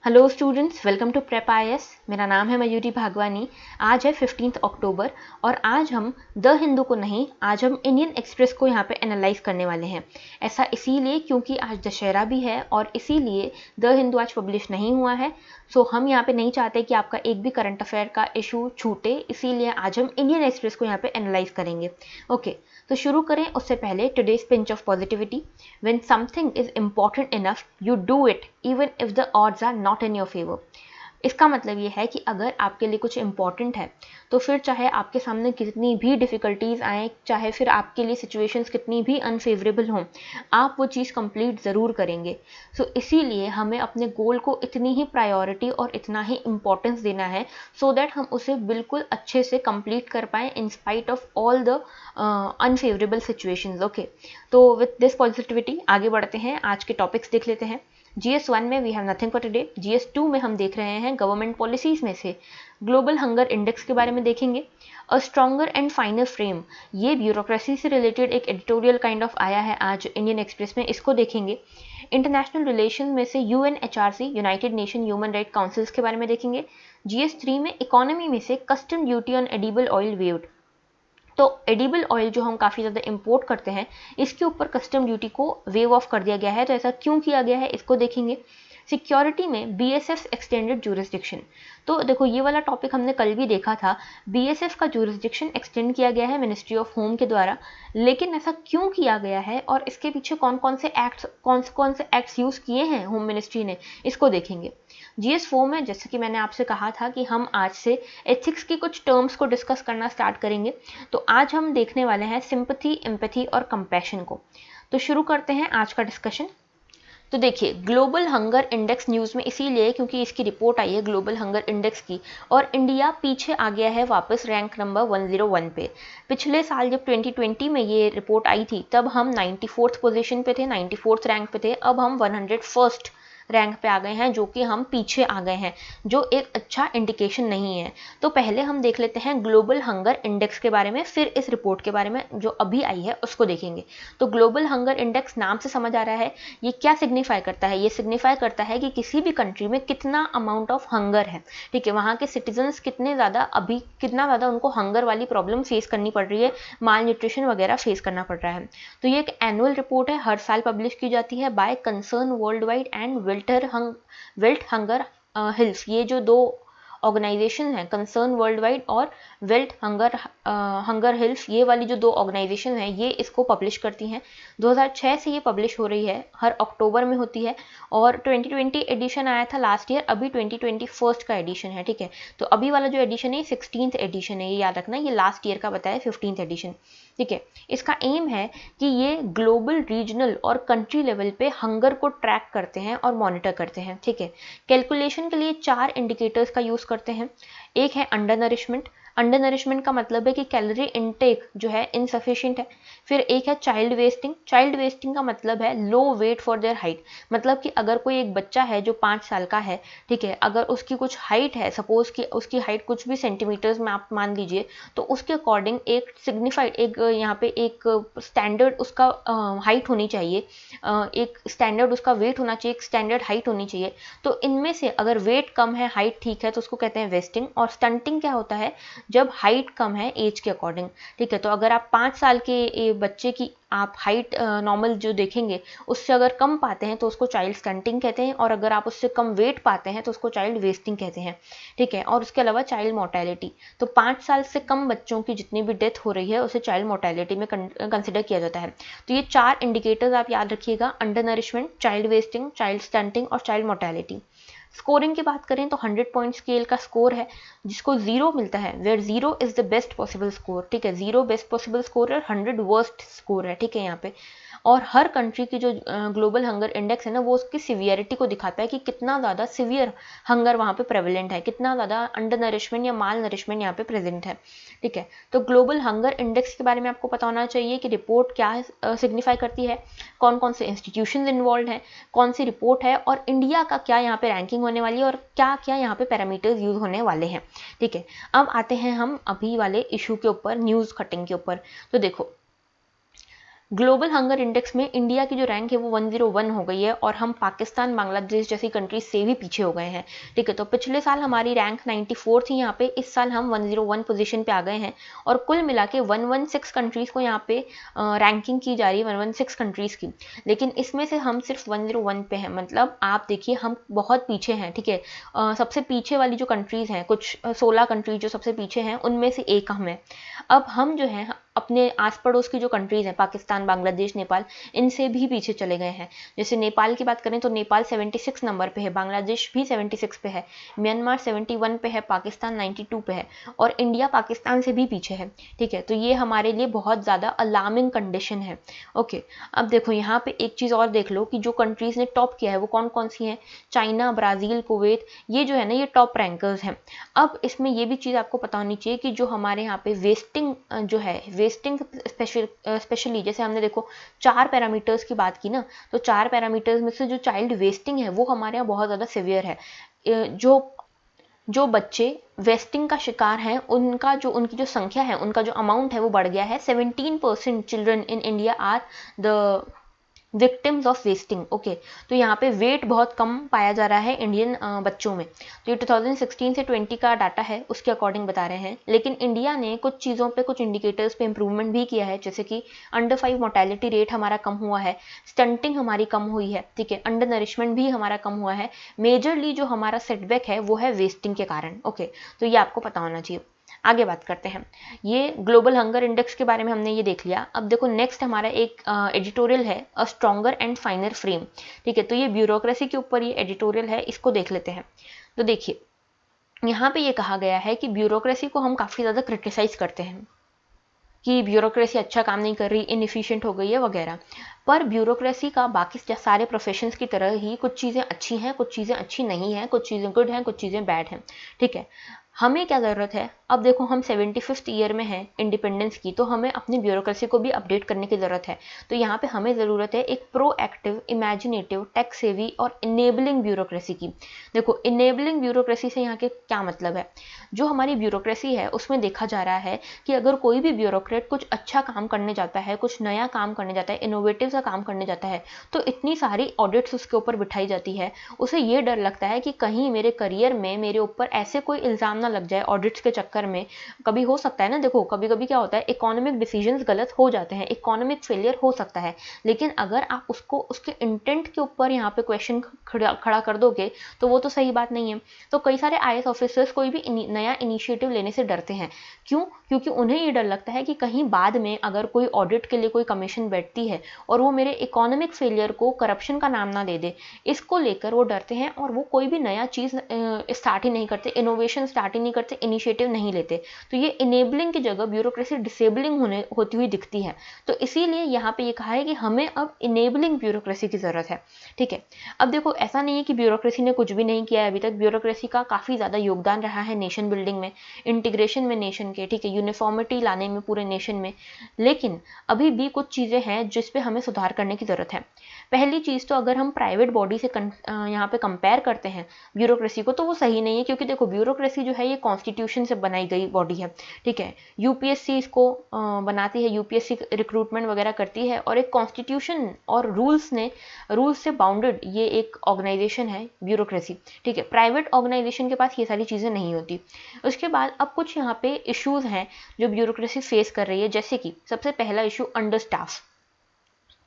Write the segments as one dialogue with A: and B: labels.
A: Hello students, welcome to Prep IAS. मेरा नाम है मयूरी भागवानी। आज है 15 अक्टूबर और आज हम द हिंदू को नहीं, आज हम इंडियन एक्सप्रेस को यहाँ पे एनालाइज करने वाले हैं। ऐसा इसीलिए क्योंकि आज दशहरा भी है और इसीलिए द हिंदू आज पब्लिश नहीं हुआ है। सो हम यहाँ पे नहीं चाहते कि आपका एक भी करंट अफेयर का इशू छूटे, इसीलिए आज हम इंडियन एक्सप्रेस को यहाँ पे एनालाइज करेंगे। ओके, तो शुरू करें उससे पहले today's pinch of positivity. When something is important enough you do it even if the odds are not in your favour. इसका मतलब ये है कि अगर आपके लिए कुछ इंपॉर्टेंट है तो फिर चाहे आपके सामने कितनी भी डिफ़िकल्टीज आए, चाहे फिर आपके लिए सिचुएशंस कितनी भी अनफेवरेबल हों, आप वो चीज़ कंप्लीट ज़रूर करेंगे। सो इसीलिए हमें अपने गोल को इतनी ही प्रायोरिटी और इतना ही इम्पोर्टेंस देना है सो दैट हम उसे बिल्कुल अच्छे से कंप्लीट कर पाएँ in spite of all the unfavourable situations. Okay, तो विथ दिस पॉजिटिविटी आगे बढ़ते हैं। आज के टॉपिक्स देख लेते हैं। GS1 में we have nothing for today. GS2 में हम देख रहे हैं गवर्नमेंट पॉलिसीज में से ग्लोबल हंगर इंडेक्स के बारे में देखेंगे। अ स्ट्रॉन्गर एंड फाइनर फ्रेम, ये ब्यूरोक्रेसी से रिलेटेड एक एडिटोरियल काइंड ऑफ आया है आज इंडियन एक्सप्रेस में, इसको देखेंगे। इंटरनेशनल रिलेशन में से UNHRC, United nation human right councils के बारे में देखेंगे। GS3 में इकोनॉमी में से custom duty on edible oil waived. तो एडिबल ऑयल जो हम काफ़ी ज़्यादा इंपोर्ट करते हैं, इसके ऊपर कस्टम ड्यूटी को वेव ऑफ कर दिया गया है। तो ऐसा क्यों किया गया है, इसको देखेंगे। सिक्योरिटी में BSF एक्सटेंडेड जूरिसडिक्शन, तो देखो ये वाला टॉपिक हमने कल भी देखा था। BSF का जूरिसडिक्शन एक्सटेंड किया गया है मिनिस्ट्री ऑफ होम के द्वारा, लेकिन ऐसा क्यों किया गया है और इसके पीछे कौन कौन से एक्ट्स यूज़ किए हैं होम मिनिस्ट्री ने, इसको देखेंगे। GS4 में जैसे कि मैंने आपसे कहा था कि हम आज से एथिक्स की कुछ टर्म्स को डिस्कस करना स्टार्ट करेंगे। तो आज हम देखने वाले हैं सिंपैथी, एम्पैथी और कंपैशन को। तो शुरू करते हैं आज का डिस्कशन। तो देखिए, ग्लोबल हंगर इंडेक्स न्यूज़ में इसीलिए क्योंकि इसकी रिपोर्ट आई है ग्लोबल हंगर इंडेक्स की, और इंडिया पीछे आ गया है वापस रैंक नंबर 101 पे। पिछले साल जब 2020 में ये रिपोर्ट आई थी तब हम 94th पोजीशन पे थे, 94th रैंक पे थे। अब हम 101st रैंक पे आ गए हैं, जो कि हम पीछे आ गए हैं, जो एक अच्छा इंडिकेशन नहीं है। तो पहले हम देख लेते हैं ग्लोबल हंगर इंडेक्स के बारे में, फिर इस रिपोर्ट के बारे में जो अभी आई है उसको देखेंगे। तो ग्लोबल हंगर इंडेक्स नाम से समझ आ रहा है, ये क्या सिग्निफाई करता है? ये सिग्निफाई करता है कि किसी भी कंट्री में कितना अमाउंट ऑफ हंगर है, ठीक है, वहाँ के सिटीजन्स कितने ज़्यादा, अभी कितना ज़्यादा उनको हंगर वाली प्रॉब्लम फेस करनी पड़ रही है, माल न्यूट्रिशन वगैरह फेस करना पड़ रहा है। तो ये एक एनुअल रिपोर्ट है, हर साल पब्लिश की जाती है by Concern Worldwide and Welt Hunger Hilfe. ये जो दो ऑर्गेनाइजेशन है, कंसर्न वर्ल्ड वाइड और वेल्ट हंगर हिल्स, ये वाली जो दो ऑर्गेनाइजेशन है ये इसको पब्लिश करती हैं। 2006 से ये पब्लिश हो रही है, हर अक्टूबर में होती है। और 2020 एडिशन आया था लास्ट ईयर, अभी 2021 का एडिशन है, ठीक है। तो अभी वाला जो एडिशन है 16th एडिशन है, ये याद रखना, ये लास्ट ईयर का बताया 15th एडिशन, ठीक है। इसका एम है कि ये ग्लोबल, रीजनल और कंट्री लेवल पे हंगर को ट्रैक करते हैं और मॉनिटर करते हैं, ठीक है। कैलकुलेशन के लिए 4 इंडिकेटर्स का यूज़ करते हैं। एक है अंडर नरिशमेंट। अंडर नरिशमेंट का मतलब है कि कैलोरी इनटेक जो है इनसफिशिएंट है। फिर एक है चाइल्ड वेस्टिंग। चाइल्ड वेस्टिंग का मतलब है लो वेट फॉर देयर हाइट, मतलब कि अगर कोई एक बच्चा है जो 5 साल का है, ठीक है, अगर उसकी कुछ हाइट है, सपोज कि उसकी हाइट कुछ भी सेंटीमीटर्स में आप मान लीजिए, तो उसके अकॉर्डिंग एक सिग्निफाइड, एक यहाँ पे एक स्टैंडर्ड उसका हाइट होनी चाहिए, एक स्टैंडर्ड उसका वेट होना चाहिए, एक स्टैंडर्ड हाइट होनी चाहिए। तो इनमें से अगर वेट कम है, हाइट ठीक है, तो उसको कहते हैं वेस्टिंग। और स्टंटिंग क्या होता है? जब हाइट कम है एज के अकॉर्डिंग, ठीक है। तो अगर आप 5 साल के बच्चे की आप हाइट नॉर्मल जो देखेंगे उससे अगर कम पाते हैं तो उसको चाइल्ड स्टंटिंग कहते हैं, और अगर आप उससे कम वेट पाते हैं तो उसको चाइल्ड वेस्टिंग कहते हैं, ठीक है। और उसके अलावा चाइल्ड मोर्टेलिटी, तो 5 साल से कम बच्चों की जितनी भी डेथ हो रही है उसे चाइल्ड मोर्टेलिटी में कंसिडर किया जाता है। तो ये 4 इंडिकेटर्स आप याद रखिएगा, under nourishment, child wasting, child stunting और चाइल्ड मोर्टेलिटी। स्कोरिंग की बात करें तो 100 पॉइंट स्केल का स्कोर है, जिसको 0 मिलता है, where 0 is the best possible score, ठीक है। 0 बेस्ट पॉसिबल स्कोर है, 100 वर्स्ट स्कोर है, ठीक है यहाँ पे। और हर कंट्री की जो ग्लोबल हंगर इंडेक्स है ना, वो उसकी सिवियरिटी को दिखाता है कि कितना ज़्यादा सिवियर हंगर वहाँ पे प्रेवलेंट है, कितना ज़्यादा अंडर नरिशमेंट या माल नरिशमेंट यहाँ पे प्रेजेंट है, ठीक है। तो ग्लोबल हंगर इंडेक्स के बारे में आपको पता होना चाहिए कि रिपोर्ट क्या सिग्निफाई करती है, कौन कौन से इंस्टीट्यूशन इन्वॉल्व हैं, कौन सी रिपोर्ट है, और इंडिया का क्या यहाँ पे रैंकिंग होने वाली है, और क्या क्या यहाँ पे पैरामीटर्स यूज होने वाले हैं, ठीक है। अब आते हैं हम अभी वाले इशू के ऊपर, न्यूज़ कटिंग के ऊपर। तो देखो, ग्लोबल हंगर इंडेक्स में इंडिया की जो रैंक है वो 101 हो गई है और हम पाकिस्तान, बांग्लादेश जैसी कंट्रीज से भी पीछे हो गए हैं। ठीक है, तो पिछले साल हमारी रैंक 94 थी यहाँ पे, इस साल हम 101 पोजीशन पे आ गए हैं और कुल मिला के 116 कंट्रीज को यहाँ पे रैंकिंग की जा रही है, 116 कंट्रीज की, लेकिन इसमें से हम सिर्फ 101 पे हैं। मतलब आप देखिए हम बहुत पीछे हैं। ठीक है, सबसे पीछे वाली जो कंट्रीज हैं, कुछ 16 कंट्रीज जो सबसे पीछे हैं, उनमें से एक हम हैं। अब हम जो है अपने आस पड़ोस की जो कंट्रीज हैं, पाकिस्तान, बांग्लादेश, नेपाल, इनसे भी पीछे चले गए हैं। जैसे नेपाल की बात करें तो नेपाल 76 नंबर पे है, बांग्लादेश भी 76 पे है, म्यांमार 71 पे है, पाकिस्तान 92 पे है और इंडिया पाकिस्तान से भी पीछे है। ठीक है, तो ये हमारे लिए बहुत ज़्यादा अलार्मिंग कंडीशन है। ओके, अब देखो यहाँ पे एक चीज़ और देख लो कि जो कंट्रीज़ ने टॉप किया है वो कौन कौन सी हैं। चाइना, ब्राज़ील, कुवैत, ये जो है ना ये टॉप रैंकर्स हैं। अब इसमें ये भी चीज़ आपको पता होनी चाहिए कि जो हमारे यहाँ पे वेस्टिंग जो है, वेस्टिंग स्पेशली जैसे हमने देखो 4 पैरामीटर्स की बात की ना, तो 4 पैरामीटर्स में से जो चाइल्ड वेस्टिंग है वो हमारे यहाँ बहुत ज़्यादा सिवियर है। जो जो बच्चे वेस्टिंग का शिकार हैं उनकी जो संख्या है, उनका जो अमाउंट है वो बढ़ गया है। 17% children in India are the victims of wasting. Okay, तो यहाँ पे वेट बहुत कम पाया जा रहा है इंडियन बच्चों में। तो ये 2016 से 20 का डाटा है, उसके अकॉर्डिंग बता रहे हैं। लेकिन इंडिया ने कुछ चीज़ों पे, कुछ इंडिकेटर्स पे इंप्रूवमेंट भी किया है, जैसे कि अंडर 5 मोर्टेलिटी रेट हमारा कम हुआ है, स्टंटिंग हमारी कम हुई है। ठीक है, अंडर नरिशमेंट भी हमारा कम हुआ है। मेजरली जो हमारा सेटबैक है वो है वेस्टिंग के कारण। ओके, तो ये आपको पता होना चाहिए। आगे बात करते हैं, ये ग्लोबल हंगर इंडेक्स के बारे में हमने ये देख लिया। अब देखो नेक्स्ट हमारा एक एडिटोरियल है, अ स्ट्रॉन्गर एंड फाइनर फ्रेम। ठीक है, तो ये ब्यूरोक्रेसी के ऊपर ये एडिटोरियल है, इसको देख लेते हैं। तो देखिए यहाँ पे ये कहा गया है कि ब्यूरोक्रेसी को हम काफ़ी ज़्यादा क्रिटिसाइज करते हैं कि ब्यूरोक्रेसी अच्छा काम नहीं कर रही, इनएफिशिएंट हो गई है वगैरह। पर ब्यूरोक्रेसी का बाकी सारे प्रोफेशंस की तरह ही कुछ चीज़ें अच्छी हैं, कुछ चीज़ें अच्छी नहीं हैं, कुछ चीज़ें गुड हैं, कुछ चीज़ें बैड हैं। ठीक है, हमें क्या ज़रूरत है, अब देखो हम 75th ईयर में हैं इंडिपेंडेंस की, तो हमें अपनी ब्यूरोक्रेसी को भी अपडेट करने की ज़रूरत है। तो यहाँ पे हमें ज़रूरत है एक प्रोएक्टिव, इमेजिनेटिव, टेक सेवी और इनेबलिंग ब्यूरोक्रेसी की। देखो इनेबलिंग ब्यूरोक्रेसी से यहाँ के क्या मतलब है, जो हमारी ब्यूरोक्रेसी है उसमें देखा जा रहा है कि अगर कोई भी ब्यूरोक्रेट कुछ अच्छा काम करने जाता है, कुछ नया काम करने जाता है, इनोवेटिव सा काम करने जाता है, तो इतनी सारी ऑडिट्स उसके ऊपर बिठाई जाती है। उसे ये डर लगता है कि कहीं मेरे करियर में मेरे ऊपर ऐसे कोई इल्ज़ाम ना लग जाए ऑडिट्स के चक्कर में। कभी हो सकता है ना, देखो कभी कभी क्या होता है, इकोनॉमिक डिसीजंस गलत हो जाते हैं, इकोनॉमिक फेलियर हो सकता है, लेकिन अगर आप उसको उसके इंटेंट के ऊपर यहाँ पे क्वेश्चन खड़ा कर दोगे तो वो तो सही बात नहीं है। तो कई सारे आईएएस ऑफिसर्स कोई भी नया इनिशिएटिव लेने से डरते हैं। क्यों? क्योंकि उन्हें ये डर लगता है कि कहीं बाद में अगर कोई ऑडिट के लिए कोई कमीशन बैठती है और वो मेरे इकोनॉमिक फेलियर को करप्शन का नाम ना दे दे, इसको लेकर वो डरते हैं और वो कोई भी नया चीज़ स्टार्ट ही नहीं करते, इनोवेशन स्टार्ट ही नहीं करते, इनिशिएटिव नहीं लेते। तो ये इनेबलिंग की जगह ब्यूरोक्रेसी डिसेबलिंग होती हुई दिखती है। तो इसीलिए यहाँ पे ये कहा है कि हमें अब इनेबलिंग ब्यूरोक्रेसी की ज़रूरत है। ठीक है, अब देखो ऐसा नहीं है कि ब्यूरोक्रेसी ने कुछ भी नहीं किया है अभी तक। ब्यूरोक्रेसी का काफ़ी ज़्यादा योगदान रहा है नेशन बिल्डिंग में, इंटीग्रेशन में नेशन के, ठीक है, यूनिफॉर्मिटी लाने में पूरे नेशन में। लेकिन अभी भी कुछ चीज़ें हैं जिस पे हमें सुधार करने की ज़रूरत है। पहली चीज़ तो अगर हम प्राइवेट बॉडी से यहाँ पे कंपेयर करते हैं ब्यूरोक्रेसी को, तो वो सही नहीं है, क्योंकि देखो ब्यूरोक्रेसी जो है ये कॉन्स्टिट्यूशन से बनाई गई बॉडी है। ठीक है, यूपीएससी इसको बनाती है, यूपीएससी रिक्रूटमेंट वगैरह करती है और एक कॉन्स्टिट्यूशन और रूल्स से बाउंडेड ये एक ऑर्गेनाइजेशन है ब्यूरोक्रेसी। ठीक है, प्राइवेट ऑर्गेनाइजेशन के पास ये सारी चीज़ें नहीं होती। उसके बाद अब कुछ यहाँ पे इश्यूज हैं जो ब्यूरोक्रेसी फेस कर रही है, जैसे कि सबसे पहला issue under staff.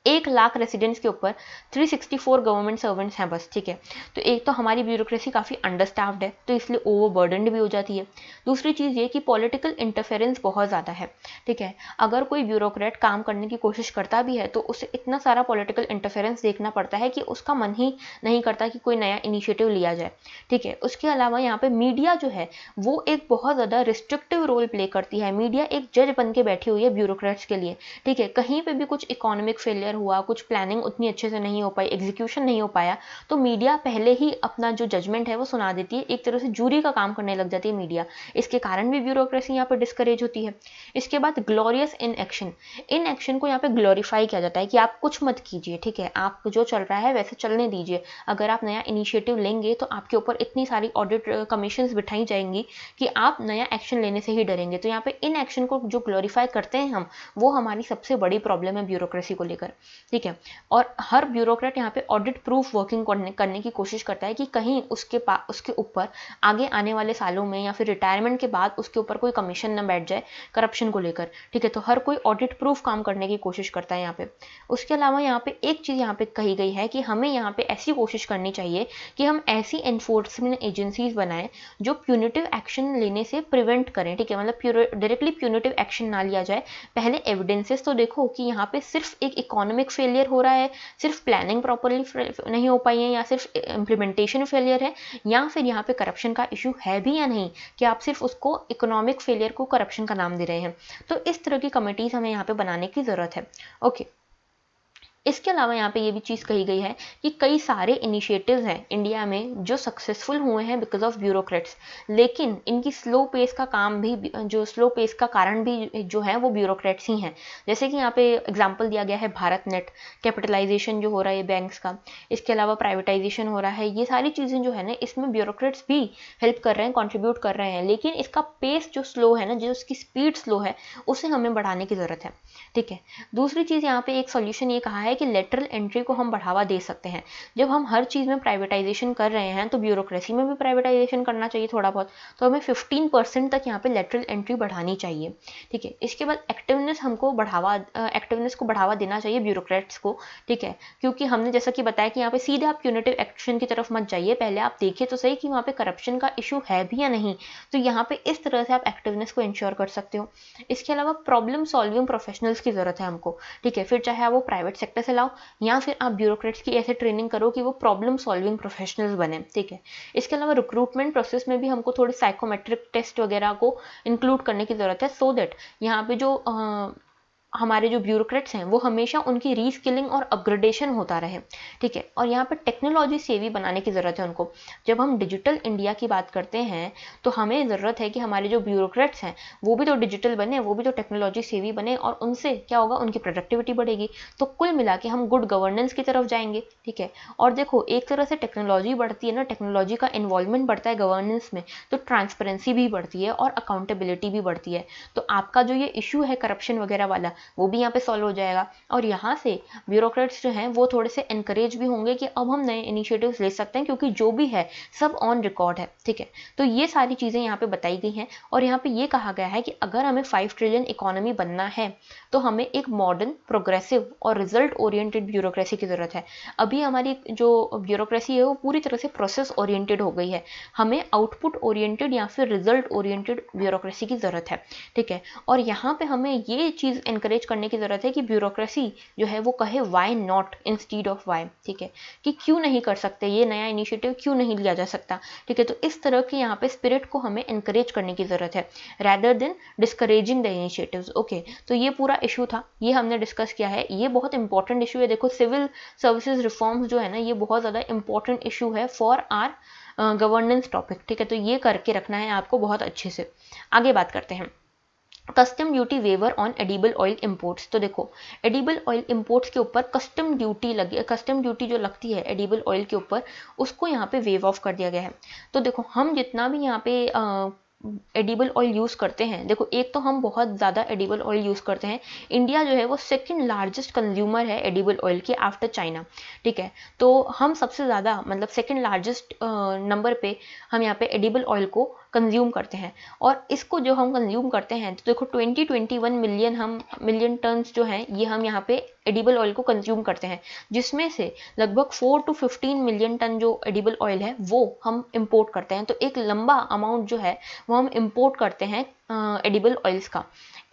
A: 1 lakh residents के ऊपर 364 गवर्नमेंट सर्वेंट्स हैं बस। ठीक है, तो एक तो हमारी ब्यूरोक्रेसी काफ़ी अंडरस्टाफ्ड है, तो इसलिए ओवरबर्डनड भी हो जाती है। दूसरी चीज़ ये कि पॉलिटिकल इंटरफेरेंस बहुत ज़्यादा है। ठीक है, अगर कोई ब्यूरोक्रेट काम करने की कोशिश करता भी है तो उसे इतना सारा पॉलिटिकल इंटरफेरेंस देखना पड़ता है कि उसका मन ही नहीं करता कि कोई नया इनिशिएटिव लिया जाए। ठीक है, उसके अलावा यहाँ पे मीडिया जो है वो एक बहुत ज़्यादा रिस्ट्रिक्टिव रोल प्ले करती है। मीडिया एक जज बन के बैठी हुई है ब्यूरोक्रेट्स के लिए। ठीक है, कहीं पर भी कुछ इकोनॉमिक फेलियर हुआ, कुछ प्लानिंग उतनी अच्छे से नहीं हो पाई, एग्जीक्यूशन नहीं हो पाया, तो मीडिया पहले ही अपना जो जजमेंट है वो सुना देती है, एक तरह से जूरी का काम करने लग जाती है मीडिया। इसके कारण भी ब्यूरोक्रेसी यहाँ पे डिस्करेज होती है। इसके बाद ग्लोरियस इनएक्शन, इनएक्शन को यहाँ पे ग्लोरीफाई किया जाता है कि आप कुछ मत कीजिए, ठीक है, आप जो चल रहा है वैसे चलने दीजिए। अगर आप नया इनिशिएटिव लेंगे तो आपके ऊपर इतनी सारी ऑडिट कमीशंस बिठाई जाएंगी कि आप नया एक्शन लेने से ही डरेंगे। तो यहाँ पे इन एक्शन को जो ग्लोरीफाई करते हैं हम, वो हमारी सबसे बड़ी प्रॉब्लम है ब्यूरोक्रेसी को लेकर, ठीक है। और हर ब्यूरोक्रेट यहाँ पे ऑडिट प्रूफ वर्किंग करने की कोशिश करता है कि कहीं उसके ऊपर आगे आने वाले सालों में या फिर रिटायरमेंट के बाद उसके ऊपर कोई कमीशन न बैठ जाए करप्शन को लेकर, ठीक है। तो हर कोई ऑडिट प्रूफ काम करने की कोशिश करता है यहाँ पे। उसके अलावा यहाँ पे एक चीज़ यहाँ पे कही गई है कि हमें यहाँ पे ऐसी कोशिश करनी चाहिए कि हम ऐसी एनफोर्समेंट एजेंसीज बनाएं जो प्यूनिटिव एक्शन लेने से प्रिवेंट करें, ठीक है, मतलब डायरेक्टली प्यूनिटिव एक्शन ना लिया जाए। पहले एविडेंसेस तो देखो कि यहाँ पे सिर्फ एक इकोनॉमिक फेलियर हो रहा है, सिर्फ प्लानिंग प्रॉपरली नहीं हो पाई है, या सिर्फ इम्प्लीमेंटेशन फेलियर है, या फिर यहाँ पे करप्शन का इशू है भी या नहीं, कि आप सिर्फ उसको इकोनॉमिक फेलियर को करप्शन का नाम दे रहे हैं। तो इस तरह की कमिटीज हमें यहाँ पे बनाने की जरूरत है। ओके, इसके अलावा यहाँ पे ये भी चीज़ कही गई है कि कई सारे इनिशिएटिव्स हैं इंडिया में जो सक्सेसफुल हुए हैं बिकॉज ऑफ ब्यूरोक्रेट्स, लेकिन इनकी स्लो पेस का काम भी, जो स्लो पेस का कारण भी जो है वो ब्यूरोक्रेट्स ही हैं। जैसे कि यहाँ पे एग्जांपल दिया गया है भारत नेट, कैपिटलाइजेशन जो हो रहा है बैंक्स का, इसके अलावा प्राइवेटाइजेशन हो रहा है, ये सारी चीज़ें जो है ना इसमें ब्यूरोक्रेट्स भी हेल्प कर रहे हैं, कॉन्ट्रीब्यूट कर रहे हैं, लेकिन इसका पेस जो स्लो है ना, जो उसकी स्पीड स्लो है, उसे हमें बढ़ाने की ज़रूरत है, ठीक है। दूसरी चीज़ यहाँ पे एक सोल्यूशन ये कहा है कि लेटरल एंट्री को हम बढ़ावा दे सकते हैं। जब हम हर चीज़ में प्राइवेटाइजेशन कर रहे हैं तो ब्यूरोक्रेसी में भी प्राइवेटाइजेशन करना चाहिए थोड़ा बहुत, तो हमें 15% तक यहाँ पे लेटरल एंट्री बढ़ानी चाहिए, ठीक है। इसके बाद एक्टिवनेस को बढ़ावा देना चाहिए ब्यूरोक्रेट्स को, ठीक है, क्योंकि हमने जैसा कि बताया कि यहाँ पे सीधे आप यूनिटिव एक्शन की तरफ मत जाइए, पहले आप देखिए तो सही कि वहाँ पे करप्शन का इशू है भी या नहीं। तो यहाँ पे इस तरह से आप एक्टिवनेस को इंश्योर कर सकते हो। इसके अलावा प्रॉब्लम सॉल्विंग प्रोफेशनल्स की जरूरत है हमको, ठीक है, फिर चाहे आप वो प्राइवेट सेक्टर से लाओ या फिर आप ब्यूरोक्रेट्स की ऐसे ट्रेनिंग करो कि वो प्रॉब्लम सॉल्विंग प्रोफेशनल्स बने, ठीक है। इसके अलावा रिक्रूटमेंट प्रोसेस में भी हमको थोड़ी साइकोमेट्रिक टेस्ट वगैरह को इंक्लूड करने की जरूरत है, सो दैट यहाँ पे जो हमारे जो ब्यूरोक्रेट्स हैं वो हमेशा उनकी रीस्किलिंग और अपग्रेडेशन होता रहे, ठीक है। और यहाँ पर टेक्नोलॉजी सेवी बनाने की ज़रूरत है उनको। जब हम डिजिटल इंडिया की बात करते हैं तो हमें ज़रूरत है कि हमारे जो ब्यूरोक्रेट्स हैं वो भी तो डिजिटल बने, वो भी तो टेक्नोलॉजी सेवी बने, और उनसे क्या होगा, उनकी प्रोडक्टिविटी बढ़ेगी। तो कुल मिला के हम गुड गवर्नेंस की तरफ जाएंगे, ठीक है। और देखो, एक तरह से टेक्नोलॉजी बढ़ती है ना, टेक्नोलॉजी का इन्वॉल्वमेंट बढ़ता है गवर्नेंस में, तो ट्रांसपेरेंसी भी बढ़ती है और अकाउंटेबिलिटी भी बढ़ती है। तो आपका जो ये इशू है करप्शन वगैरह वाला, वो भी यहाँ पे सॉल्व हो जाएगा। और यहाँ से ब्यूरोक्रेट्स जो हैं वो थोड़े से एनकरेज भी होंगे कि अब हम नए इनिशिएटिव्स ले सकते हैं, क्योंकि जो भी है सब ऑन रिकॉर्ड है, ठीक है। तो ये सारी चीज़ें यहाँ पे बताई गई हैं। और यहाँ पे ये कहा गया है कि अगर हमें 5 ट्रिलियन इकोनॉमी बनना है तो हमें एक मॉडर्न, प्रोग्रेसिव और रिजल्ट ओरिएंटेड ब्यूरोक्रेसी की ज़रूरत है। अभी हमारी जो ब्यूरोक्रेसी है वो पूरी तरह से प्रोसेस ओरिएंटेड हो गई है, हमें आउटपुट ओरिएंटेड या फिर रिजल्ट ओरिएंटेड ब्यूरोक्रेसी की ज़रूरत है, ठीक है। और यहाँ पे हमें ये चीज़ एनकरेज करने की ज़रूरत है कि ब्यूरोक्रेसी जो है वो कहे why not instead of why, ठीक है, कि क्यों नहीं कर सकते, ये नया इनिशिएटिव क्यों नहीं लिया जा सकता, ठीक है। तो इस तरह के यहाँ पे स्पिरिट को हमें एनकरेज करने की ज़रूरत है, rather than discouraging the initiatives. Okay, तो ये पूरा इशू था, ये हमने डिस्कस किया है, ये बहुत इंपॉर्टेंट इशू है। देखो, सिविल सर्विसेज रिफॉर्म्स जो है ना, ये बहुत ज़्यादा इंपॉर्टेंट इशू है फॉर आर गवर्नेंस टॉपिक, ठीक है। तो ये करके रखना है आपको बहुत अच्छे से। आगे बात करते हैं custom duty waiver on edible oil imports. तो देखो, एडिबल ऑयल इंपोर्ट्स के ऊपर कस्टम ड्यूटी जो लगती है एडिबल ऑयल के ऊपर, उसको यहाँ पे वेव ऑफ कर दिया गया है। तो देखो, हम जितना भी यहाँ पे एडिबल ऑयल यूज़ करते हैं, देखो एक तो हम बहुत ज़्यादा एडिबल ऑयल यूज़ करते हैं। इंडिया जो है वो सेकंड लार्जेस्ट कंज्यूमर है एडिबल ऑयल के आफ्टर चाइना, ठीक है। तो हम सबसे ज़्यादा, मतलब सेकंड लार्जेस्ट नंबर पे हम यहाँ पे एडिबल ऑयल को कंज्यूम करते हैं। और इसको जो हम कंज्यूम करते हैं, तो देखो 20-21 मिलियन टन्स जो हैं ये हम यहाँ पे एडिबल ऑयल को कंज्यूम करते हैं, जिसमें से लगभग 4 to 15 मिलियन टन जो एडिबल ऑयल है वो हम इंपोर्ट करते हैं। तो एक लंबा अमाउंट जो है वो हम इंपोर्ट करते हैं एडिबल ऑयल्स का।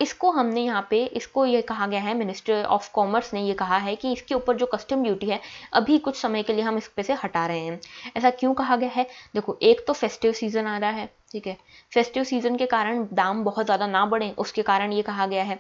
A: इसको हमने यहाँ पे, इसको ये कहा गया है, मिनिस्टर ऑफ कॉमर्स ने ये कहा है कि इसके ऊपर जो कस्टम ड्यूटी है अभी कुछ समय के लिए हम इस पे से हटा रहे हैं। ऐसा क्यों कहा गया है? देखो, एक तो फेस्टिव सीजन आ रहा है, ठीक है, फेस्टिव सीजन के कारण दाम बहुत ज़्यादा ना बढ़े, उसके कारण ये कहा गया है।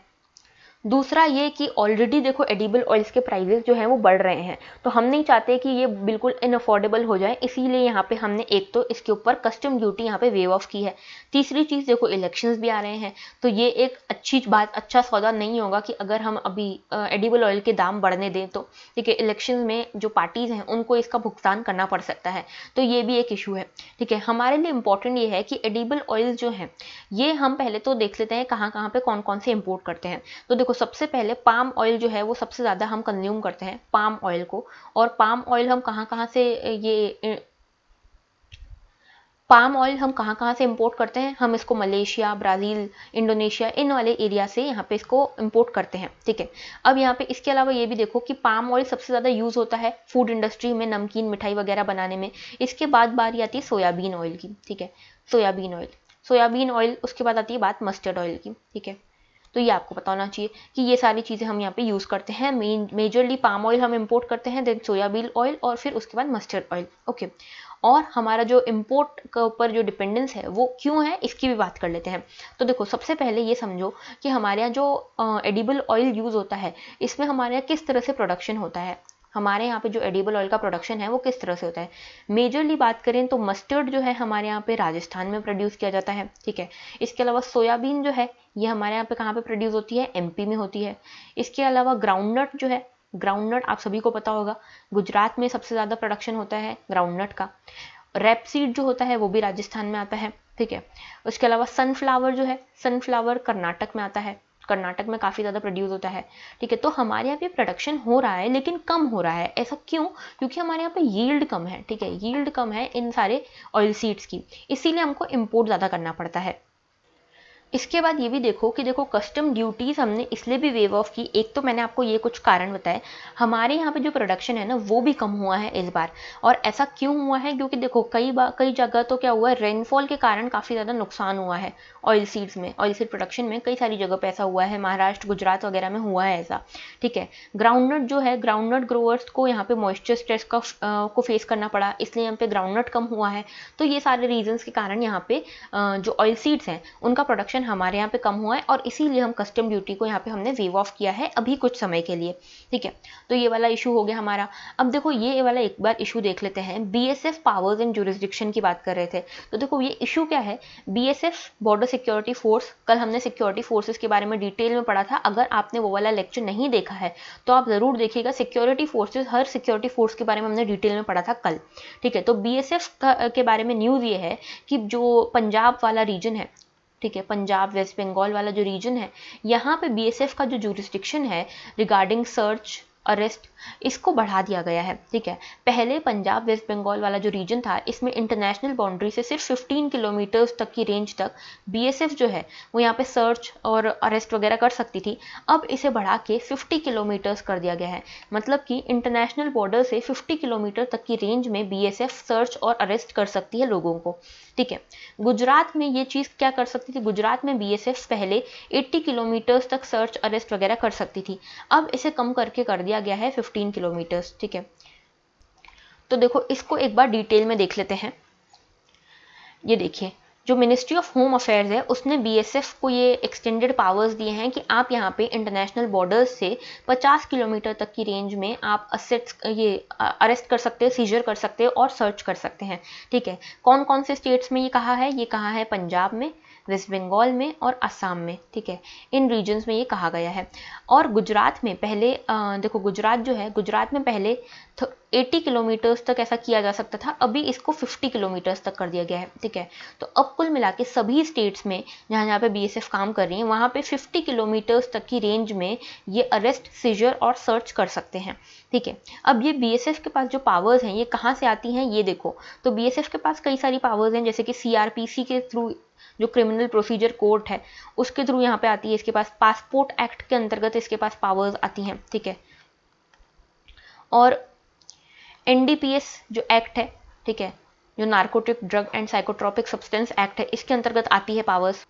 A: दूसरा ये कि ऑलरेडी देखो एडिबल ऑयल्स के प्राइजेस जो हैं वो बढ़ रहे हैं, तो हम नहीं चाहते कि ये बिल्कुल इनअफोर्डेबल हो जाए, इसीलिए यहाँ पे हमने एक तो इसके ऊपर कस्टम ड्यूटी यहाँ पे वेव ऑफ की है। तीसरी चीज़ देखो इलेक्शंस भी आ रहे हैं, तो ये एक अच्छी बात, अच्छा सौदा नहीं होगा कि अगर हम अभी एडिबल ऑयल के दाम बढ़ने दें तो, ठीक है, इलेक्शन में जो पार्टीज़ हैं उनको इसका भुगतान करना पड़ सकता है, तो ये भी एक इशू है। ठीक है, हमारे लिए इंपॉर्टेंट ये है कि एडिबल ऑयल जो है ये हम पहले तो देख लेते हैं कहाँ कहाँ पे कौन कौन से इम्पोर्ट करते हैं। तो देखो सबसे पहले पाम ऑयल जो है वो सबसे ज़्यादा हम कंज्यूम करते हैं पाम ऑयल को, और पाम ऑयल हम कहाँ कहाँ से पाम ऑयल हम कहाँ कहाँ से इंपोर्ट करते हैं, हम इसको मलेशिया, ब्राज़ील, इंडोनेशिया, इन वाले एरिया से यहाँ पे इसको इंपोर्ट करते हैं। ठीक है, अब यहाँ पे इसके अलावा ये भी देखो कि पाम ऑयल सबसे ज़्यादा यूज़ होता है फूड इंडस्ट्री में, नमकीन मिठाई वगैरह बनाने में। इसके बाद बारी आती है सोयाबीन ऑयल की। ठीक है, सोयाबीन ऑयल, उसके बाद आती है बात मस्टर्ड ऑयल की। ठीक है, तो ये आपको पता होना चाहिए कि ये सारी चीज़ें हम यहाँ पे यूज़ करते हैं। मेजरली पाम ऑयल हम इंपोर्ट करते हैं, देन सोयाबीन ऑयल, और फिर उसके बाद मस्टर्ड ऑयल। ओके, और हमारा जो इम्पोर्ट के ऊपर जो डिपेंडेंस है वो क्यों है, इसकी भी बात कर लेते हैं। तो देखो सबसे पहले ये समझो कि हमारे यहाँ जो एडिबल ऑयल यूज़ होता है, इसमें हमारे यहाँ किस तरह से प्रोडक्शन होता है। हमारे यहाँ पे जो एडिबल ऑयल का प्रोडक्शन है वो किस तरह से होता है। मेजरली बात करें तो मस्टर्ड जो है हमारे यहाँ पे राजस्थान में प्रोड्यूस किया जाता है। ठीक है, इसके अलावा सोयाबीन जो है ये हमारे यहाँ पे कहाँ पे प्रोड्यूस होती है, एमपी में होती है। इसके अलावा ग्राउंडनट जो है, ग्राउंडनट आप सभी को पता होगा, गुजरात में सबसे ज़्यादा प्रोडक्शन होता है ग्राउंडनट का। रेपसीड जो होता है वो भी राजस्थान में आता है। ठीक है, उसके अलावा सनफ्लावर जो है, सनफ्लावर कर्नाटक में आता है, कर्नाटक में काफ़ी ज़्यादा प्रोड्यूस होता है। ठीक है, तो हमारे यहाँ पे प्रोडक्शन हो रहा है लेकिन कम हो रहा है। ऐसा क्यों? क्योंकि हमारे यहाँ पे यील्ड कम है। ठीक है, यील्ड कम है इन सारे ऑयल सीड्स की, इसीलिए हमको इम्पोर्ट ज़्यादा करना पड़ता है। इसके बाद ये भी देखो कि देखो कस्टम ड्यूटीज़ हमने इसलिए भी वेव ऑफ की। एक तो मैंने आपको ये कुछ कारण बताए, हमारे यहाँ पे जो प्रोडक्शन है ना वो भी कम हुआ है इस बार। और ऐसा क्यों हुआ है? क्योंकि देखो कई जगह तो क्या हुआ है, रेनफॉल के कारण काफ़ी ज़्यादा नुकसान हुआ है ऑयल सीड्स में, ऑयल सीड प्रोडक्शन में कई सारी जगह पे ऐसा हुआ है, महाराष्ट्र, गुजरात वगैरह में हुआ है ऐसा। ठीक है, ग्राउंडनट जो है, ग्राउंडनट ग्रोअर्स को यहाँ पे मॉइस्चर स्ट्रेस को फेस करना पड़ा, इसलिए यहाँ पे ग्राउंडनट कम हुआ है। तो ये सारे रीजंस के कारण यहाँ पे जो ऑयल सीड्स हैं उनका प्रोडक्शन हमारे यहाँ पे कम हुआ है, और इसीलिए हम कस्टम ड्यूटी को यहाँ पे हमने वेव ऑफ किया है अभी कुछ समय के लिए। ठीक है, तो ये वाला इशू हो गया हमारा। अब देखो ये वाला एक बार इशू देख लेते हैं, बीएसएफ पावर्स एंड जुरिस्डिक्शन की बात कर रहे थे। तो देखो ये इशू क्या है, बीएसएफ बॉर्डर सिक्योरिटी फोर्स, कल हमने सिक्योरिटी फोर्सेस के बारे में डिटेल में पढ़ा था। अगर आपने वो वाला लेक्चर नहीं देखा है तो आप जरूर देखिएगा, सिक्योरिटी फोर्सेस, हर सिक्योरिटी फोर्स के बारे में हमने डिटेल में पढ़ा था कल। ठीक है, तो बीएसएफ के बारे में न्यूज़ ये है कि जो पंजाब वाला रीजन है, ठीक है, पंजाब वेस्ट बंगाल वाला जो रीजन है, यहाँ पे बीएसएफ का जो जुरिस्डिक्शन है रिगार्डिंग सर्च अरेस्ट, इसको बढ़ा दिया गया है। ठीक है, पहले पंजाब वेस्ट बंगाल वाला जो रीजन था इसमें इंटरनेशनल बाउंड्री से सिर्फ 15 किलोमीटर्स तक की रेंज तक बीएसएफ जो है वो यहाँ पे सर्च और अरेस्ट वगैरह कर सकती थी। अब इसे बढ़ा के 50 किलोमीटर्स कर दिया गया है, मतलब कि इंटरनेशनल बॉर्डर से 50 किलोमीटर तक की रेंज में बीएसएफ सर्च और अरेस्ट कर सकती है लोगों को। ठीक है, गुजरात में ये चीज़ क्या कर सकती थी, गुजरात में बीएसएफ पहले 80 किलोमीटर्स तक सर्च अरेस्ट वगैरह कर सकती थी, अब इसे कम करके कर दिया गया है 15 किलोमीटर्स। ठीक है, तो देखो इसको एक बार डिटेल में देख लेते हैं। ये देखिए, जो मिनिस्ट्री ऑफ होम अफेयर्स है उसने बीएसएफ को ये एक्सटेंडेड पावर्स दिए हैं कि आप यहाँ पे इंटरनेशनल बॉर्डर्स से 50 किलोमीटर तक की रेंज में आप असेट्स ये अरेस्ट कर सकते हैं, सीजर कर सकते हैं और सर्च कर सकते हैं। ठीक है, कौन कौन से स्टेट्स में ये कहा है? ये कहा है पंजाब में, वेस्ट बंगाल में और असम में। ठीक है, इन रीजन्स में ये कहा गया है। और गुजरात में पहले देखो गुजरात जो है, गुजरात में पहले 80 किलोमीटर्स तक ऐसा किया जा सकता था, अभी इसको 50 किलोमीटर्स तक कर दिया गया है। ठीक है, तो अब कुल मिला के सभी स्टेट्स में जहाँ जहाँ पे बीएसएफ काम कर रही है वहाँ पे 50 किलोमीटर्स तक की रेंज में ये अरेस्ट, सीजर और सर्च कर सकते हैं। ठीक है, अब ये बीएसएफ के पास जो पावर्स हैं ये कहाँ से आती हैं, ये देखो। तो बीएसएफ के पास कई सारी पावर्स हैं, जैसे कि सीआरपीसी के थ्रू, जो क्रिमिनल प्रोसीजर कोर्ट है उसके थ्रू यहाँ पे आती है इसके पास, पासपोर्ट एक्ट के अंतर्गत इसके पास पावर्स आती हैं। ठीक है, और एनडीपीएस जो एक्ट है, ठीक है, जो narcotic drug and psychotropic substance act है, इसके अंतर्गत आती है पावर्स।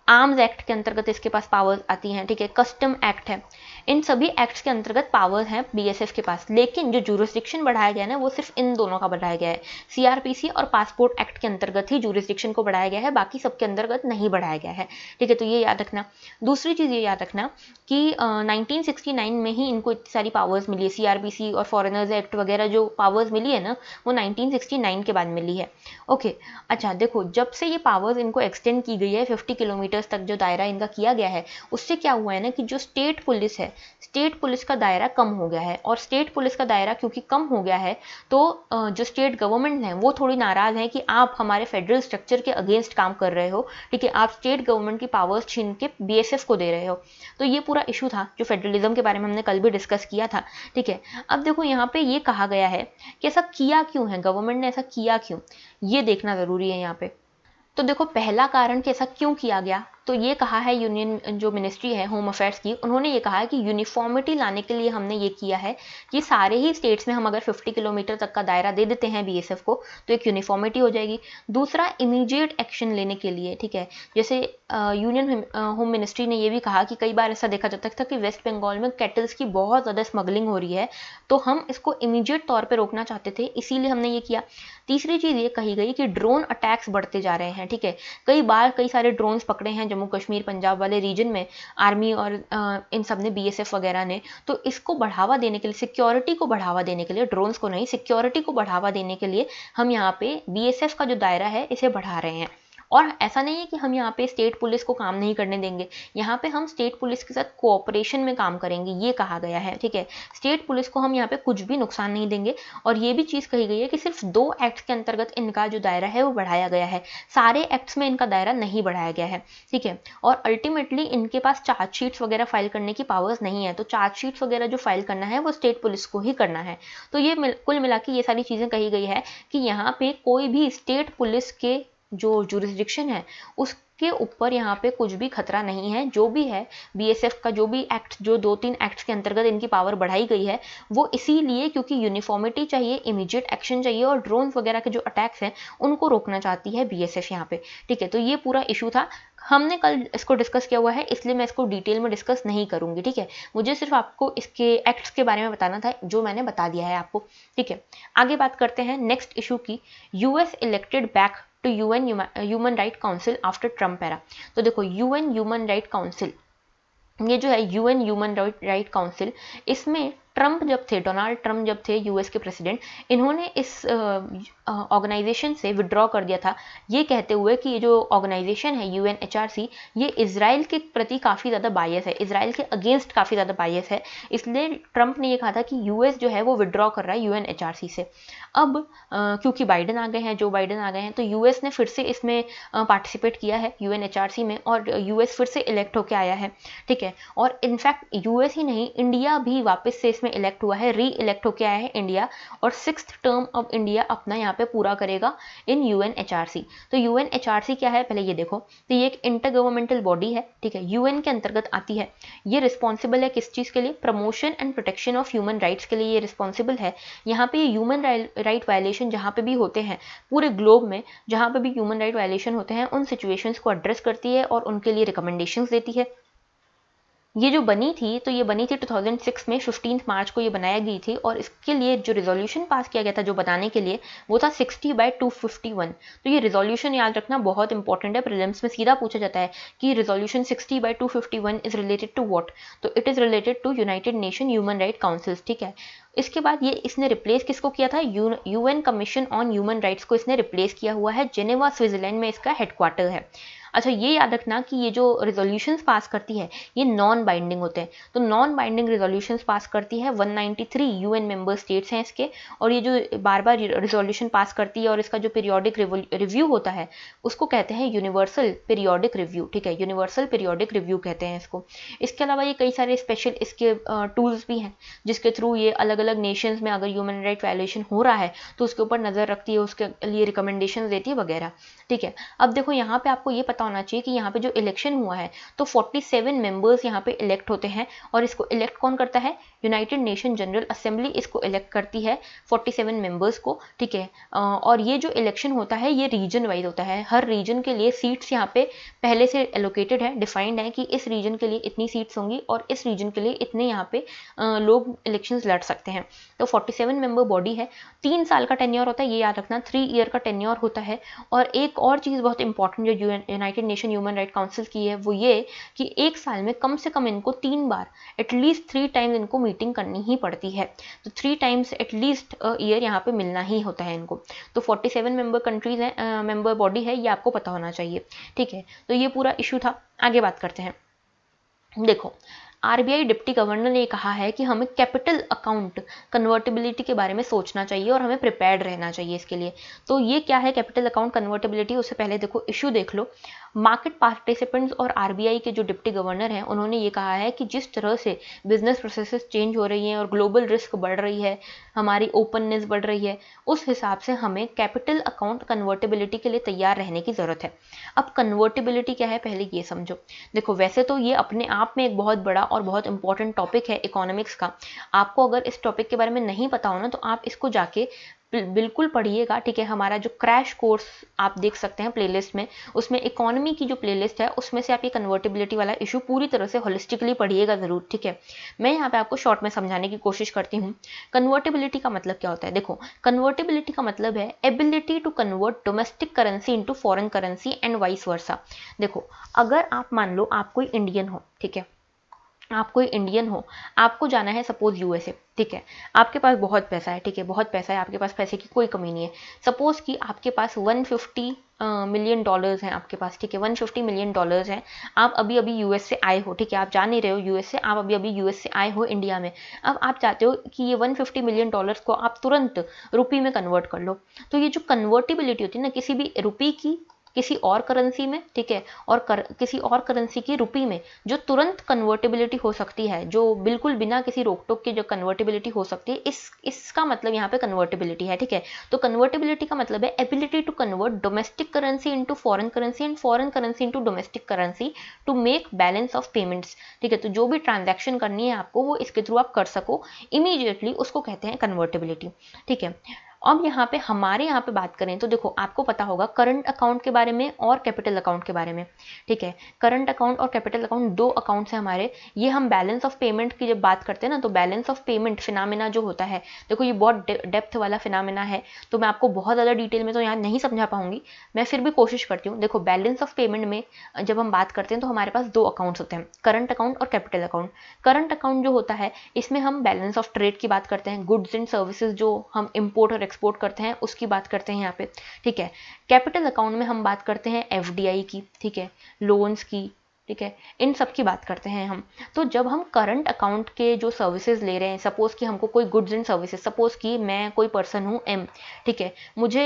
A: आर्म्स एक्ट के अंतर्गत इसके पास पावर्स आती हैं, ठीक है, कस्टम एक्ट है, इन सभी एक्ट्स के अंतर्गत पावर्स हैं बीएसएफ के पास। लेकिन जो जुरिस्डिक्शन बढ़ाया गया है ना वो सिर्फ इन दोनों का बढ़ाया गया है, सीआरपीसी और पासपोर्ट एक्ट के अंतर्गत ही जुरिस्डिक्शन को बढ़ाया गया है, बाकी सबके अंतर्गत नहीं बढ़ाया गया है, ठीक है। तो ये याद रखना। दूसरी चीज़ ये याद रखना कि 1969 में ही इनको इतनी सारी पावर्स मिली है, सीआरपीसी और फॉरेनर्स एक्ट वगैरह जो पावर्स मिली है ना वो 1969 के बाद मिली है। ओके, अच्छा देखो, जब से ये पावर्स इनको एक्सटेंड की गई है 50 किलोमीटर्स तक जो दायरा इनका किया गया है, उससे क्या हुआ है ना कि जो स्टेट पुलिस है, स्टेट पुलिस का दायरा कम हो गया है। और स्टेट पुलिस का दायरा क्योंकि कम हो गया है तो जो स्टेट गवर्नमेंट है वो थोड़ी नाराज है कि आप हमारे फेडरल स्ट्रक्चर के अगेंस्ट काम कर रहे हो, ठीक है, आप स्टेट गवर्नमेंट की पावर्स छीन के बीएसएफ को दे रहे हो। तो ये पूरा इशू था जो फेडरलिज्म के बारे में हमने कल भी डिस्कस किया था, ठीक है। अब देखो यहाँ पे ये कहा गया है कि ऐसा किया क्यों है, गवर्नमेंट ने ऐसा किया क्यों, ये देखना जरूरी है यहाँ पे। तो देखो, पहला कारण कि ऐसा क्यों किया गया, तो ये कहा है यूनियन जो मिनिस्ट्री है होम अफेयर्स की, उन्होंने ये कहा है कि यूनिफॉर्मिटी लाने के लिए हमने ये किया है कि सारे ही स्टेट्स में हम अगर 50 किलोमीटर तक का दायरा दे देते हैं बीएसएफ को तो एक यूनिफॉर्मिटी हो जाएगी। दूसरा, इमीडिएट एक्शन लेने के लिए, ठीक है, जैसे यूनियन होम मिनिस्ट्री ने ये भी कहा कि कई बार ऐसा देखा जाता था कि वेस्ट बंगाल में कैटल्स की बहुत ज़्यादा स्मगलिंग हो रही है, तो हम इसको इमीडिएट तौर पर रोकना चाहते थे, इसीलिए हमने ये किया। तीसरी चीज़ ये कही गई कि ड्रोन अटैक्स बढ़ते जा रहे हैं, ठीक है, कई बार कई सारे ड्रोन्स पकड़े हैं जम्मू कश्मीर पंजाब वाले रीजन में, आर्मी और इन सब ने, बीएसएफ वगैरह ने, तो इसको बढ़ावा देने के लिए, सिक्योरिटी को बढ़ावा देने के लिए, ड्रोन्स को नहीं, सिक्योरिटी को बढ़ावा देने के लिए हम यहाँ पे बीएसएफ का जो दायरा है इसे बढ़ा रहे हैं। और ऐसा नहीं है कि हम यहाँ पे स्टेट पुलिस को काम नहीं करने देंगे, यहाँ पे हम स्टेट पुलिस के साथ कोऑपरेशन में काम करेंगे, ये कहा गया है, ठीक है। स्टेट पुलिस को हम यहाँ पे कुछ भी नुकसान नहीं देंगे। और ये भी चीज़ कही गई है कि सिर्फ 2 एक्ट्स के अंतर्गत इनका जो दायरा है वो बढ़ाया गया है, सारे एक्ट्स में इनका दायरा नहीं बढ़ाया गया है, ठीक है। और अल्टीमेटली इनके पास चार्जशीट्स वगैरह फाइल करने की पावर्स नहीं है, तो चार्जशीट्स वगैरह जो फाइल करना है वो स्टेट पुलिस को ही करना है। तो ये कुल मिला के ये सारी चीज़ें कही गई है कि यहाँ पे कोई भी स्टेट पुलिस के जो जुरिस्डिक्शन है उसके ऊपर यहाँ पे कुछ भी खतरा नहीं है। जो भी है बीएसएफ का जो भी एक्ट, जो 2-3 एक्ट्स के अंतर्गत इनकी पावर बढ़ाई गई है वो इसीलिए क्योंकि यूनिफॉर्मिटी चाहिए, इमीडिएट एक्शन चाहिए और ड्रोन वगैरह के जो अटैक्स हैं उनको रोकना चाहती है बीएसएफ यहाँ पे, ठीक है। तो ये पूरा इशू था, हमने कल इसको डिस्कस किया हुआ है इसलिए मैं इसको डिटेल में डिस्कस नहीं करूंगी, ठीक है। मुझे सिर्फ आपको इसके एक्ट्स के बारे में बताना था जो मैंने बता दिया है आपको, ठीक है। आगे बात करते हैं नेक्स्ट इशू की, US elected back to UN Human Right Council after Trump era. तो देखो, यूएन ह्यूमन राइट काउंसिल, ये जो है यूएन ह्यूमन राइट काउंसिल, इसमें ट्रम्प जब थे, डोनाल्ड ट्रम्प जब थे यूएस के प्रेसिडेंट, इन्होंने इस ऑर्गेनाइजेशन से विड्रॉ कर दिया था, ये कहते हुए कि ये जो ऑर्गेनाइजेशन है यूएनएचआरसी ये इजराइल के प्रति काफ़ी ज़्यादा बायस है, इजराइल के अगेंस्ट काफ़ी ज़्यादा बायस है, इसलिए ट्रम्प ने ये कहा था कि यूएस जो है वो विड्रॉ कर रहा है यूएनएचआरसी से। अब क्योंकि बाइडन आ गए हैं, जो बाइडन आ गए हैं, तो यूएस ने फिर से इसमें पार्टिसिपेट किया है यूएनएचआरसी में और यूएस फिर से इलेक्ट होकर आया है, ठीक है। और इनफैक्ट यूएस ही नहीं, इंडिया भी वापस से इसमें इलेक्ट हुआ है, री इलेक्ट होकर आया है इंडिया, और 6th टर्म ऑफ इंडिया अपना यहाँ पे पूरा करेगा इन यूएनएचआरसी। तो यूएनएचआरसी क्या है पहले ये देखो, तो ये एक इंटर गवर्नमेंटल बॉडी है, ठीक है, यूएन के अंतर्गत आती है। ये रिस्पॉन्सिबल है किस चीज़ के लिए, promotion and protection of human rights के लिए ये रिस्पॉन्सिबल है। यहाँ पे ह्यूमन राइट वायलेशन जहाँ पे भी होते हैं पूरे ग्लोब में, जहाँ पे भी ह्यूमन राइट वायलेशन होते हैं उन सिचुएशंस को एड्रेस करती है और उनके लिए रिकमेंडेशंस देती है। ये जो बनी थी, तो ये बनी थी 2006 में 15 मार्च को ये बनाई गई थी, और इसके लिए जो रिजोल्यूशन पास किया गया था जो बनाने के लिए वो था 60/251। तो ये रिजोल्यूशन याद रखना बहुत इंपॉर्टेंट है, प्रीलिम्स में सीधा पूछा जाता है कि resolution 60/251 is related to what, तो it is related to united nation human right councils, ठीक है। इसके बाद ये इसने रिप्लेस किसको किया था, UN commission on human rights को इसने रिप्लेस किया हुआ है, जेनेवा स्विट्जरलैंड में इसका हेडक्वार्टर है। अच्छा, ये याद रखना कि ये जो रिजोल्यूशंस पास करती है ये नॉन बाइंडिंग होते हैं, तो नॉन बाइंडिंग रिजोल्यूशंस पास करती है 193 यूएन मेंबर स्टेट्स हैं इसके, और ये जो बार बार रिजोल्यूशन पास करती है और इसका जो पीरियोडिक रिव्यू होता है उसको कहते हैं यूनिवर्सल पीरियोडिक रिव्यू, ठीक है, यूनिवर्सल पीरियोडिक रिव्यू कहते हैं इसको। इसके अलावा ये कई सारे स्पेशल इसके टूल्स भी हैं जिसके थ्रू ये अलग अलग नेशंस में अगर ह्यूमन राइट वायलेशन हो रहा है तो उसके ऊपर नज़र रखती है, उसके लिए रिकमेंडेशन देती है वगैरह, ठीक है। अब देखो यहाँ पे आपको ये पता होना चाहिए कि यहाँ पे जो इलेक्शन हुआ है तो 47 मेंबर्स यहाँ पे इलेक्ट होते हैं, और इसको इलेक्ट कौन करता है? यूनाइटेड नेशन जनरल असेंबली इसको इलेक्ट करती है 47 मेंबर्स को, ठीक है। और ये जो इलेक्शन होता है ये रीजन वाइज होता है, हर रीजन के लिए सीट्स यहाँ पे पहले से एलोकेटेड है, डिफाइंड है कि इस रीजन के लिए इतनी सीट्स होंगी और इस रीजन के लिए इतने यहाँ पे लोग इलेक्शंस लड़ सकते हैं। तो 47 मेंबर बॉडी है, 3 साल का टेन्योर होता है, ये याद रखना, 3 ईयर का टेन्योर होता है। और एक और चीज़ बहुत इंपॉर्टेंट जो United nation human Right council की है वो ये कि एक साल में कम से कम इनको 3 बार एटलीस्ट 3 टाइम्स इनको मीटिंग करनी ही पड़ती है। तो 3 टाइम्स एटलीस्ट ईयर यहाँ पे मिलना ही होता है इनको। तो 47 मेंबर कंट्रीज हैं, मेंबर बॉडी है, ये आपको पता होना चाहिए, ठीक है। तो ये पूरा इशू था। आगे बात करते हैं। देखो, आरबीआई डिप्टी गवर्नर ने कहा है कि हमें कैपिटल अकाउंट कन्वर्टेबिलिटी के बारे में सोचना चाहिए और हमें प्रिपेयर्ड रहना चाहिए इसके लिए। तो ये क्या है कैपिटल अकाउंट कन्वर्टेबिलिटी? उससे पहले देखो इशू देख लो। मार्केट पार्टिसिपेंट्स और आरबीआई के जो डिप्टी गवर्नर हैं उन्होंने ये कहा है कि जिस तरह से बिजनेस प्रोसेसेस चेंज हो रही हैं और ग्लोबल रिस्क बढ़ रही है, हमारी ओपननेस बढ़ रही है, उस हिसाब से हमें कैपिटल अकाउंट कन्वर्टेबिलिटी के लिए तैयार रहने की ज़रूरत है। अब कन्वर्टेबिलिटी क्या है पहले ये समझो। देखो, वैसे तो ये अपने आप में एक बहुत बड़ा और बहुत इंपॉर्टेंट टॉपिक है इकोनॉमिक्स का। आपको अगर इस टॉपिक के बारे में नहीं पता हो ना तो आप इसको जाके बिल्कुल पढ़िएगा, ठीक है। हमारा जो क्रैश कोर्स आप देख सकते हैं प्लेलिस्ट में, उसमें इकोनॉमी की जो प्लेलिस्ट है उसमें से आप ये कन्वर्टेबिलिटी वाला इशू पूरी तरह से होलिस्टिकली पढ़िएगा ज़रूर, ठीक है। मैं यहाँ पे आपको शॉर्ट में समझाने की कोशिश करती हूँ। कन्वर्टेबिलिटी का मतलब क्या होता है? देखो, कन्वर्टेबिलिटी का मतलब है ability to convert domestic currency into foreign currency and vice versa. देखो, अगर आप मान लो आप कोई इंडियन हो, ठीक है, आप कोई इंडियन हो, आपको जाना है सपोज यूएसए, ठीक है। आपके पास बहुत पैसा है, ठीक है, बहुत पैसा है, आपके पास पैसे की कोई कमी नहीं है। सपोज कि आपके पास 150 मिलियन डॉलर्स हैं आपके पास, ठीक है, 150 मिलियन डॉलर्स हैं। आप अभी अभी यूएस से आए हो, ठीक है, आप जा नहीं रहे हो यूएस से, आप अभी अभी यूएस से आए हो इंडिया में। अब आप चाहते हो कि ये 150 मिलियन डॉलर्स को आप तुरंत रुपी में कन्वर्ट कर लो। तो ये जो कन्वर्टिबिलिटी होती है ना किसी भी रुपी की किसी और करेंसी में, ठीक है, और किसी और करेंसी की रुपी में, जो तुरंत कन्वर्टेबिलिटी हो सकती है, जो बिल्कुल बिना किसी रोक टोक के जो कन्वर्टेबिलिटी हो सकती है, इसका मतलब यहाँ पे कन्वर्टेबिलिटी है, ठीक है। तो कन्वर्टेबिलिटी का मतलब है ability to convert domestic currency into foreign currency and foreign currency into domestic currency to make balance of payments, ठीक है। तो जो भी ट्रांजैक्शन करनी है आपको वो इसके थ्रू आप कर सको इमीडिएटली, उसको कहते हैं कन्वर्टेबिलिटी, ठीक है। अब यहाँ पे हमारे यहाँ पे बात करें तो देखो, आपको पता होगा करंट अकाउंट के बारे में और कैपिटल अकाउंट के बारे में, ठीक है। करंट अकाउंट और कैपिटल अकाउंट दो अकाउंट्स हैं हमारे। ये हम बैलेंस ऑफ पेमेंट की जब बात करते हैं ना, तो बैलेंस ऑफ पेमेंट फिनोमेना जो होता है, देखो ये बहुत डेप्थ वाला फिनोमेना है, तो मैं आपको बहुत ज़्यादा डिटेल में तो यहाँ नहीं समझा पाऊंगी, मैं फिर भी कोशिश करती हूँ। देखो, बैलेंस ऑफ पेमेंट में जब हम बात करते हैं तो हमारे पास दो अकाउंट्स होते हैं, करंट अकाउंट और कैपिटल अकाउंट। करंट अकाउंट जो होता है इसमें हम बैलेंस ऑफ ट्रेड की बात करते हैं, गुड्स एंड सर्विसेज जो हम इंपोर्ट और एक्सपोर्ट करते हैं उसकी बात करते हैं यहाँ पे, ठीक है। कैपिटल अकाउंट में हम बात करते हैं एफडीआई की, ठीक है, लोन्स की, ठीक है, इन सब की बात करते हैं हम। तो जब हम करंट अकाउंट के जो सर्विसेज ले रहे हैं, सपोज कि हमको कोई गुड्स एंड सर्विसेज, सपोज कि मैं कोई पर्सन हूँ एम, ठीक है, मुझे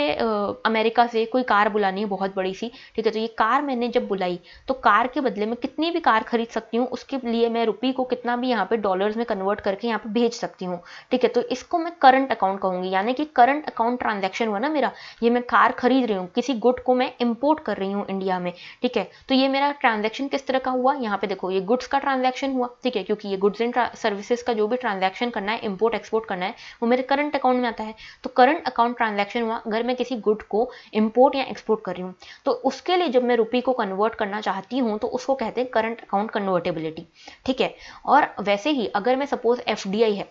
A: अमेरिका से कोई कार बुलानी है बहुत बड़ी सी, ठीक है। तो ये कार मैंने जब बुलाई तो कार के बदले में कितनी भी कार खरीद सकती हूँ, उसके लिए मैं रुपये को कितना भी यहाँ पे डॉलर्स में कन्वर्ट करके यहाँ पे भेज सकती हूँ, ठीक है। तो इसको मैं करंट अकाउंट कहूँगी, यानी कि करंट अकाउंट ट्रांजैक्शन हुआ ना मेरा, ये मैं कार खरीद रही हूँ, किसी गुड को मैं इम्पोर्ट कर रही हूँ इंडिया में, ठीक है। तो ये मेरा ट्रांजैक्शन किस तरह का हुआ, यहाँ पे देखो ये गुड्स का ट्रांजैक्शन हुआ, ठीक है, क्योंकि ये गुड्स एंड सर्विसेज का जो भी ट्रांजैक्शन करना है, इंपोर्ट एक्सपोर्ट करना है, वो मेरे करंट अकाउंट में आता है। तो करंट अकाउंट ट्रांजैक्शन हुआ अगर मैं किसी गुड को इंपोर्ट या एक्सपोर्ट कर रही हूँ, तो उसके लिए जब मैं रुपये को कन्वर्ट करना चाहती हूँ तो उसको कहते हैं करंट अकाउंट कन्वर्टेबिलिटी, ठीक है। और वैसे ही अगर मैं सपोज एफडीआई है,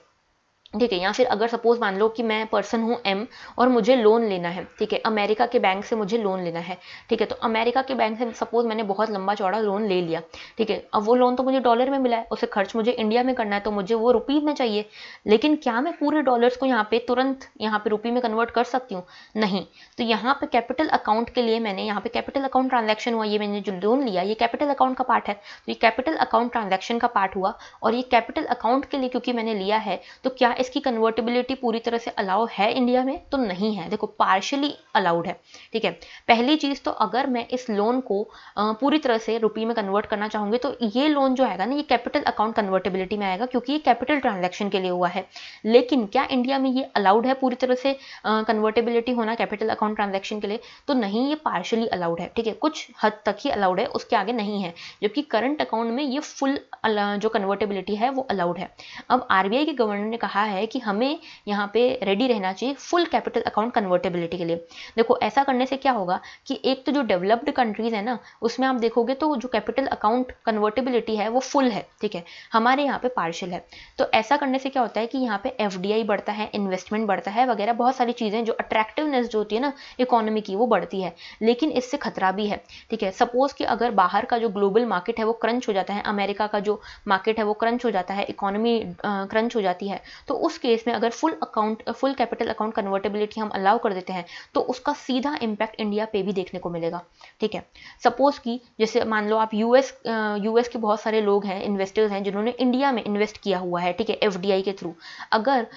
A: ठीक है, या फिर अगर सपोज मान लो कि मैं पर्सन हूँ एम और मुझे लोन लेना है, ठीक है, अमेरिका के बैंक से मुझे लोन लेना है, ठीक है। तो अमेरिका के बैंक से सपोज मैंने बहुत लंबा चौड़ा लोन ले लिया, ठीक है। अब वो लोन तो मुझे डॉलर में मिला है, उसे खर्च मुझे इंडिया में करना है, तो मुझे वो रुपये में चाहिए। लेकिन क्या मैं पूरे डॉलर्स को यहाँ पे तुरंत यहाँ पे रुपये में कन्वर्ट कर सकती हूँ? नहीं। तो यहाँ पे कैपिटल अकाउंट के लिए मैंने यहाँ पे कैपिटल अकाउंट ट्रांजैक्शन हुआ, ये मैंने जो लोन लिया ये कैपिटल अकाउंट का पार्ट है, तो ये कैपिटल अकाउंट ट्रांजैक्शन का पार्ट हुआ। और ये कैपिटल अकाउंट के लिए क्योंकि मैंने लिया है, तो क्या इसकी कन्वर्टेबिलिटी पूरी तरह से अलाउ है इंडिया में? तो नहीं है। देखो पार्शियली अलाउड है, ठीक है। पहली चीज तो अगर मैं इस लोन को पूरी तरह से रुपये में कन्वर्ट करना चाहूंगी तो ये लोन जो है ना ये कैपिटल अकाउंट कन्वर्टेबिलिटी में आएगा, क्योंकि ये कैपिटल ट्रांजैक्शन के लिए हुआ है। लेकिन क्या इंडिया में ये अलाउड है पूरी तरह से कन्वर्टेबिलिटी होना कैपिटल अकाउंट ट्रांजैक्शन के लिए? तो नहीं, ये पार्शियली अलाउड है, ठीक है, कुछ हद तक ही अलाउड है, उसके आगे नहीं है। जबकि करंट अकाउंट में ये फुल जो कन्वर्टेबिलिटी है वो अलाउड है। अब आरबीआई के गवर्नर ने कहा है कि हमें यहाँ पे रेडी रहना चाहिए फुल कैपिटल अकाउंट कन्वर्टेबिलिटी के लिए। देखो ऐसा करने से क्या होगा कि एक तो जो डेवलप्ड कंट्रीज है ना उसमें आप देखोगे तो जो कैपिटल अकाउंट कन्वर्टेबिलिटी है वो फुल है, ठीक है, हमारे यहाँ पे पार्शियल है। तो ऐसा करने से क्या होता है कि यहाँ पे एफडीआई बढ़ता है, इन्वेस्टमेंट बढ़ता है वगैरह, बहुत सारी चीजें जो अट्रैक्टिवनेस जो होती है ना इकोनॉमी की वो बढ़ती है। लेकिन इससे खतरा भी है, ठीक है। सपोज कि अगर बाहर का जो ग्लोबल मार्केट है वो क्रंच हो जाता है, अमेरिका का जो मार्केट है वो क्रंच हो जाता है, इकोनॉमी क्रंच हो जाती है, तो उस केस में अगर फुल कैपिटल अकाउंट कन्वर्टेबिलिटी हम अलाउ कर देते हैं तो उसका सीधा इंपैक्ट इंडिया पे भी देखने को मिलेगा, ठीक है। सपोज कि जैसे मान लो आप यूएस के बहुत सारे लोग हैं, इन्वेस्टर्स हैं जिन्होंने इंडिया में इन्वेस्ट किया हुआ है, ठीक है, एफडीआई के थ्रू। अगर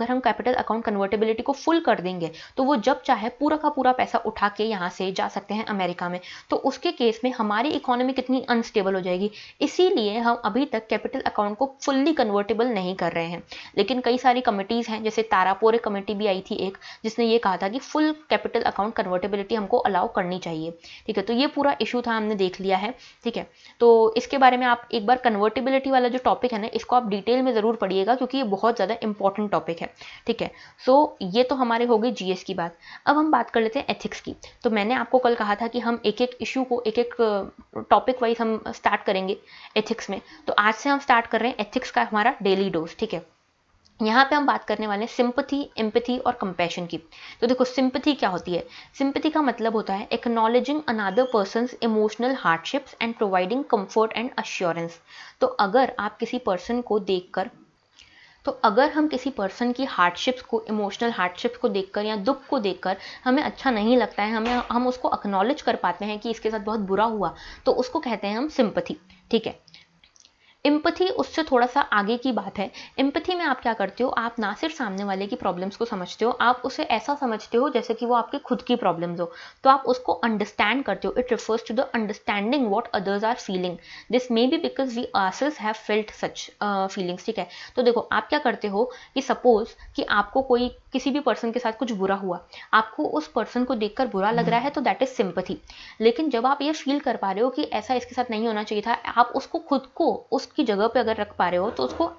A: हम कैपिटल अकाउंट कन्वर्टेबिलिटी को फुल कर देंगे तो वो जब चाहे पूरा का पूरा पैसा उठा के यहाँ से जा सकते हैं अमेरिका में, तो उसके केस में हमारी इकोनॉमी कितनी अनस्टेबल हो जाएगी। इसीलिए हम अभी तक कैपिटल अकाउंट को फुल्ली कन्वर्टेबल नहीं कर रहे हैं। लेकिन कई सारी कमिटीज हैं, जैसे तारापोरे कमेटी भी आई थी एक, जिसने ये कहा था कि फुल कैपिटल अकाउंट कन्वर्टेबिलिटी हमको अलाउ करनी चाहिए, ठीक है। तो ये पूरा इशू था, हमने देख लिया है, ठीक है। तो इसके बारे में आप एक बार कन्वर्टेबिलिटी वाला जो टॉपिक है ना इसको आप डिटेल में जरूर पढ़िएगा, क्योंकि ये बहुत ज्यादा इंपॉर्टेंट टॉपिक है, ठीक है। सो ये तो हमारे हो गई जीएस की बात। अब हम बात कर लेते हैं एथिक्स की। तो मैंने आपको कल कहा था कि हम एक एक इशू को एक एक टॉपिक वाइज हम स्टार्ट करेंगे एथिक्स में। तो आज से हम स्टार्ट कर रहे हैं एथिक्स का हमारा डेली डोज, ठीक है। यहाँ पे हम बात करने वाले हैं सिंपैथी, एम्पैथी और कंपैशन की। तो देखो सिंपैथी क्या होती है? सिंपैथी का मतलब होता है acknowledging another persons emotional hardships and providing comfort and assurance. तो अगर आप किसी पर्सन को देखकर अगर हम किसी पर्सन की हार्डशिप्स को, इमोशनल हार्डशिप्स को देखकर या दुख को देखकर हमें अच्छा नहीं लगता है, हम उसको एक्नॉलेज कर पाते हैं कि इसके साथ बहुत बुरा हुआ, तो उसको कहते हैं हम सिंपैथी, ठीक है। एम्पैथी उससे थोड़ा सा आगे की बात है। एम्पैथी में आप क्या करते हो, आप ना सिर्फ सामने वाले की प्रॉब्लम्स को समझते हो, आप उसे ऐसा समझते हो जैसे कि वो आपके खुद की प्रॉब्लम्स हो, तो आप उसको अंडरस्टैंड करते हो। It refers to the understanding what others are feeling, this may be because we ourselves have felt such feelings, ठीक है। तो देखो आप क्या करते हो कि सपोज कि आपको कोई किसी भी पर्सन के साथ कुछ बुरा हुआ, आपको उस पर्सन को देखकर बुरा लग रहा है, तो दैट इज सिंपैथी। लेकिन जब आप ये फील कर पा रहे हो कि ऐसा इसके साथ नहीं होना चाहिए था, आप उसको खुद को उसकी जगह पे अगर रख पा रहे हो, तो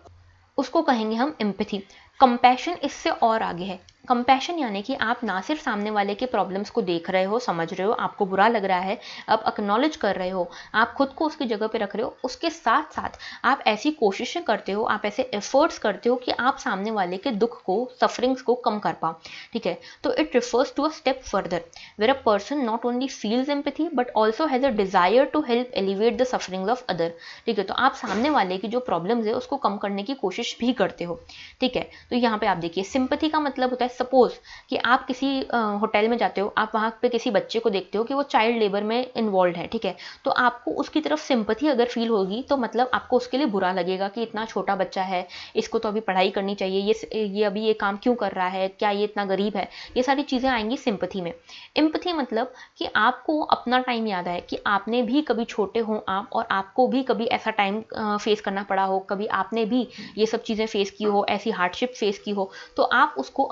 A: उसको कहेंगे हम एम्पैथी। कंपैशन इससे और आगे है। कंपैशन यानी कि आप ना सिर्फ सामने वाले के प्रॉब्लम्स को देख रहे हो, समझ रहे हो, आपको बुरा लग रहा है, आप एक्नॉलेज कर रहे हो, आप खुद को उसकी जगह पे रख रहे हो, उसके साथ साथ आप ऐसी कोशिशें करते हो, आप ऐसे एफर्ट्स करते हो कि आप सामने वाले के दुख को, सफरिंग्स को कम कर पाओ, ठीक है। तो it refers to a step further where a person not only feels empathy but also has a desire to help alleviate the sufferings of other, ठीक है। तो आप सामने वाले की जो प्रॉब्लम्स है उसको कम करने की कोशिश भी करते हो, ठीक है। तो यहाँ पे आप देखिए सिंपैथी का मतलब होता है, सपोज कि आप किसी होटल में जाते हो, आप वहां पे किसी बच्चे को देखते हो कि वो चाइल्ड लेबर में इन्वॉल्व है, ठीक है। तो आपको उसकी तरफ सिंपैथी अगर फील होगी तो मतलब आपको उसके लिए बुरा लगेगा कि इतना छोटा बच्चा है, इसको तो अभी पढ़ाई करनी चाहिए, ये अभी ये काम क्यों कर रहा है, क्या ये इतना गरीब है, ये सारी चीजें आएंगी सिंपैथी में। एम्पैथी मतलब कि आपको अपना टाइम याद है कि आपने भी कभी छोटे हो आप, और आपको भी कभी ऐसा टाइम फेस करना पड़ा हो, कभी आपने भी ये सब चीजें फेस की हो, ऐसी हार्डशिप फेस की हो, तो आप उसको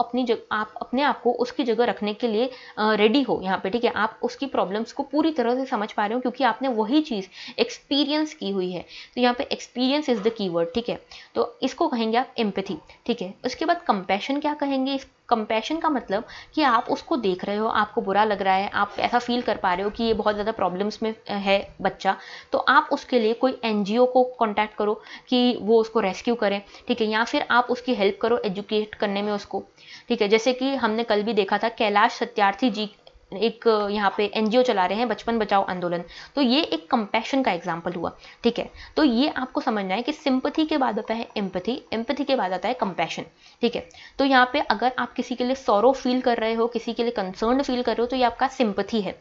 A: आप अपने आप को उसकी जगह रखने के लिए रेडी हो यहाँ पे, ठीक है। आप उसकी प्रॉब्लम्स को पूरी तरह से समझ पा रहे हो क्योंकि आपने वही चीज एक्सपीरियंस की हुई है। तो यहाँ पे एक्सपीरियंस इज द कीवर्ड, ठीक है। तो इसको कहेंगे आप एम्पैथी, ठीक है। उसके बाद कंपैशन क्या कहेंगे? कंपैशन का मतलब कि आप उसको देख रहे हो, आपको बुरा लग रहा है, आप ऐसा फील कर पा रहे हो कि ये बहुत ज़्यादा प्रॉब्लम्स में है बच्चा, तो आप उसके लिए कोई एनजीओ को कांटेक्ट करो कि वो उसको रेस्क्यू करें, ठीक है। या फिर आप उसकी हेल्प करो एजुकेट करने में उसको, ठीक है। जैसे कि हमने कल भी देखा था, कैलाश सत्यार्थी जी एक यहाँ पे एनजीओ चला रहे हैं, बचपन बचाओ आंदोलन, तो ये एक कंपैशन का एग्जाम्पल हुआ, ठीक है। तो ये आपको समझना है कि सिंपैथी के बाद आता है एम्पैथी, एम्पैथी के बाद आता है कंपैशन, ठीक है। तो यहाँ पे अगर आप किसी के लिए सॉरो फील कर रहे हो, किसी के लिए कंसर्न फील कर रहे हो, तो ये आपका सिंपैथी है।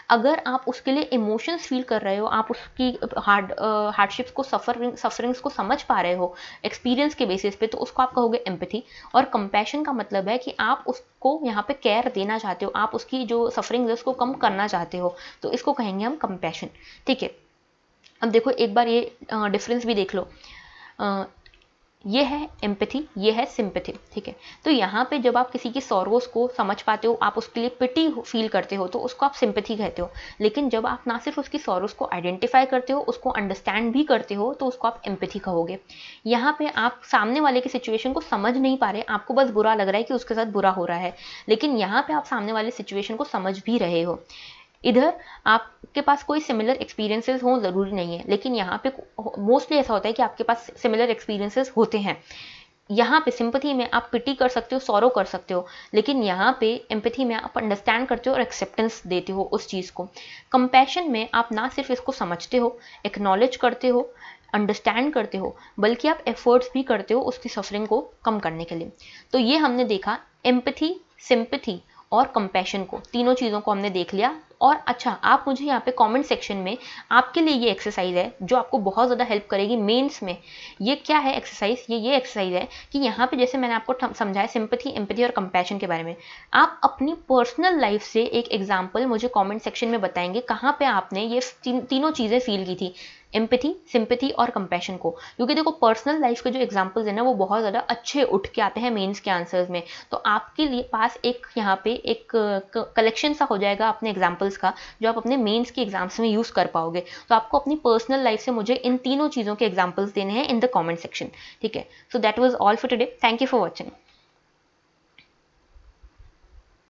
A: अगर आप उसके लिए इमोशंस फील कर रहे हो, आप उसकी हार्डशिप्स को, सफरिंग्स को समझ पा रहे हो एक्सपीरियंस के बेसिस पे, तो उसको आप कहोगे एम्पैथी। और कंपैशन का मतलब है कि आप उसको यहाँ पे केयर देना चाहते हो, आप उसकी जो सफरिंग है उसको कम करना चाहते हो, तो इसको कहेंगे हम कंपैशन। ठीक है, अब देखो एक बार ये डिफरेंस भी देख लो। ये है एम्पैथी, ये है सिंपैथी। ठीक है, तो यहाँ पे जब आप किसी की सॉरोस को समझ पाते हो, आप उसके लिए पिटी फील करते हो, तो उसको आप सिंपैथी कहते हो। लेकिन जब आप ना सिर्फ उसकी सॉरोस को आइडेंटिफाई करते हो, उसको अंडरस्टैंड भी करते हो, तो उसको आप एम्पैथी कहोगे। यहाँ पे आप सामने वाले की सिचुएशन को समझ नहीं पा रहे, आपको बस बुरा लग रहा है कि उसके साथ बुरा हो रहा है, लेकिन यहाँ पे आप सामने वाले सिचुएशन को समझ भी रहे हो। इधर आपके पास कोई सिमिलर एक्सपीरियंसेस हो ज़रूरी नहीं है, लेकिन यहाँ पे मोस्टली ऐसा होता है कि आपके पास सिमिलर एक्सपीरियंसेस होते हैं। यहाँ पे सिंपैथी में आप पिटी कर सकते हो, सॉरो कर सकते हो, लेकिन यहाँ पे एम्पैथी में आप अंडरस्टैंड करते हो और एक्सेप्टेंस देते हो उस चीज़ को। कंपैशन में आप ना सिर्फ इसको समझते हो, एक्नॉलेज करते हो, अंडरस्टैंड करते हो, बल्कि आप एफर्ट्स भी करते हो उसकी सफरिंग को कम करने के लिए। तो ये हमने देखा एम्पैथी, सिंपैथी और कंपैशन को, तीनों चीज़ों को हमने देख लिया। और अच्छा, आप मुझे यहाँ पे कमेंट सेक्शन में आपके लिए ये एक्सरसाइज है जो आपको बहुत ज़्यादा हेल्प करेगी मेंस में। ये क्या है एक्सरसाइज? ये एक्सरसाइज है कि यहाँ पे जैसे मैंने आपको समझाया सिंपैथी, एम्पैथी और कंपैशन के बारे में, आप अपनी पर्सनल लाइफ से एक एग्जाम्पल मुझे कॉमेंट सेक्शन में बताएंगे कहाँ पे आपने ये तीनों चीज़ें फील की थी, एम्पैथी, सिंपैथी और कंपैशन को। क्योंकि देखो पर्सनल लाइफ के जो एग्जांपल्स हैं ना, वो बहुत ज़्यादा अच्छे उठ के आते हैं मेंस के आंसर्स में। तो आपके लिए पास एक यहाँ पे एक कलेक्शन सा हो जाएगा अपने एग्जांपल्स का, जो आप अपने मेंस के एग्जाम्स में यूज़ कर पाओगे। तो आपको अपनी पर्सनल लाइफ से मुझे इन तीनों चीज़ों के एग्जाम्पल्स देने हैं इन द कॉमेंट सेक्शन। ठीक है, so that was all for today. Thank you for watching.